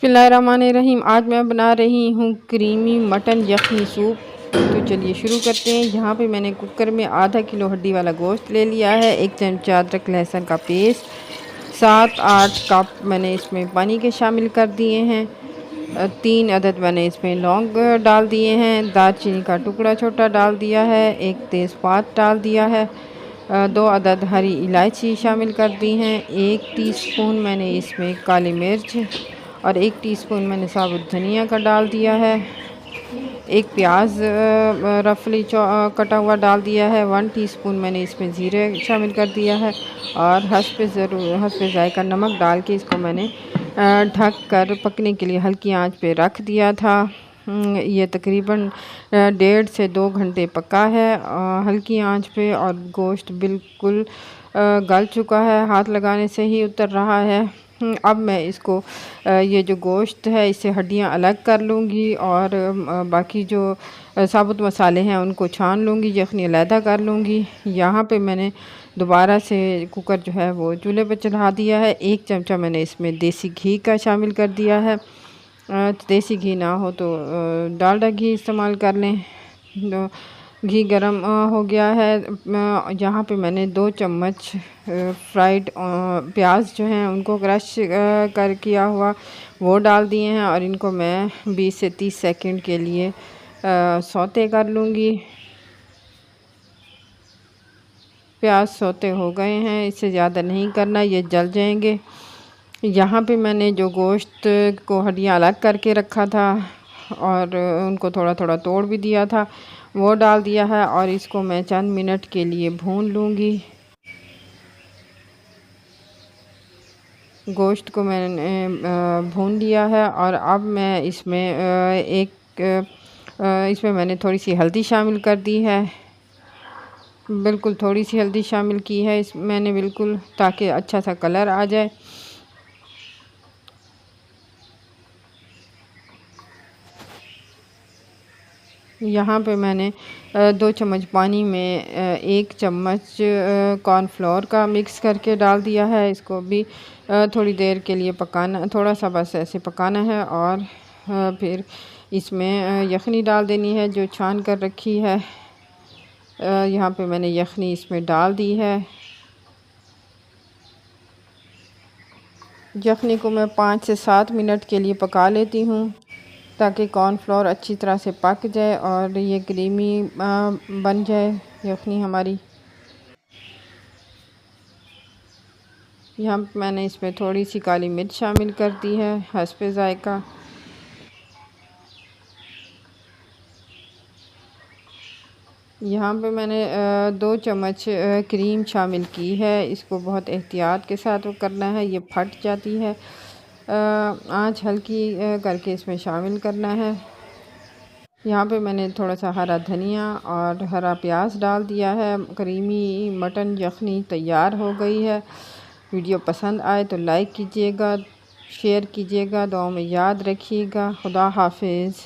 बिस्मिल्लाहिर्रहमानिर्रहीम। आज मैं बना रही हूँ क्रीमी मटन यखनी सूप। तो चलिए शुरू करते हैं। यहाँ पे मैंने कुकर में आधा किलो हड्डी वाला गोश्त ले लिया है, 1 चमचा अदरक लहसुन का पेस्ट, 7-8 कप मैंने इसमें पानी के शामिल कर दिए हैं, 3 अदद मैंने इसमें लौंग डाल दिए हैं, दालचीनी का टुकड़ा छोटा डाल दिया है, 1 तेज़पात डाल दिया है, 2 अदद हरी इलायची शामिल कर दी हैं, 1 टीस्पून मैंने इसमें काली मिर्च और 1 टीस्पून मैंने साबुत धनिया का डाल दिया है, 1 प्याज रफली कटा हुआ डाल दिया है, 1 टीस्पून मैंने इसमें ज़ीरे शामिल कर दिया है और हस्बे ज़ायका नमक डाल के इसको मैंने ढक कर पकने के लिए हल्की आंच पे रख दिया था। ये तकरीबन 1.5 से 2 घंटे पका है हल्की आंच पे और गोश्त बिल्कुल गल चुका है, हाथ लगाने से ही उतर रहा है। अब मैं इसको ये जो गोश्त है इससे हड्डियां अलग कर लूँगी और बाकी जो साबुत मसाले हैं उनको छान लूँगी, यखनी अलहदा कर लूँगी। यहाँ पे मैंने दोबारा से कुकर जो है वो चूल्हे पर चढ़ा दिया है। 1 चमचा मैंने इसमें देसी घी का शामिल कर दिया है। देसी घी ना हो तो डालडा घी इस्तेमाल कर लें। घी गरम हो गया है। यहाँ पे मैंने 2 चम्मच फ्राइड प्याज जो हैं उनको क्रश कर किया हुआ वो डाल दिए हैं और इनको मैं 20 से 30 सेकंड के लिए सौते कर लूँगी। प्याज सौते हो गए हैं, इससे ज़्यादा नहीं करना, ये जल जाएंगे। यहाँ पे मैंने जो गोश्त को हड्डियाँ अलग करके रखा था और उनको थोड़ा थोड़ा तोड़ भी दिया था वो डाल दिया है और इसको मैं चंद मिनट के लिए भून लूँगी। गोश्त को मैंने भून लिया है और अब मैं इसमें इसमें मैंने थोड़ी सी हल्दी शामिल कर दी है, बिल्कुल थोड़ी सी हल्दी शामिल की है इस मैंने बिल्कुल ताकि अच्छा सा कलर आ जाए। यहाँ पे मैंने 2 चम्मच पानी में 1 चम्मच कॉर्नफ्लोर का मिक्स करके डाल दिया है। इसको भी थोड़ी देर के लिए पकाना, थोड़ा सा बस ऐसे पकाना है और फिर इसमें यखनी डाल देनी है जो छान कर रखी है। यहाँ पे मैंने यखनी इसमें डाल दी है। यखनी को मैं 5 से 7 मिनट के लिए पका लेती हूँ ताकि कॉर्नफ्लोर अच्छी तरह से पक जाए और ये क्रीमी बन जाए यखनी हमारी। यहाँ मैंने इसमें थोड़ी सी काली मिर्च शामिल कर दी है हस्बे ज़ायका। यहाँ पे मैंने 2 चम्मच क्रीम शामिल की है। इसको बहुत एहतियात के साथ वो करना है, ये फट जाती है। आँच हल्की करके इसमें शामिल करना है। यहाँ पे मैंने थोड़ा सा हरा धनिया और हरा प्याज डाल दिया है। क्रीमी मटन यखनी तैयार हो गई है। वीडियो पसंद आए तो लाइक कीजिएगा, शेयर कीजिएगा, दुआ में याद रखिएगा। खुदा हाफिज़।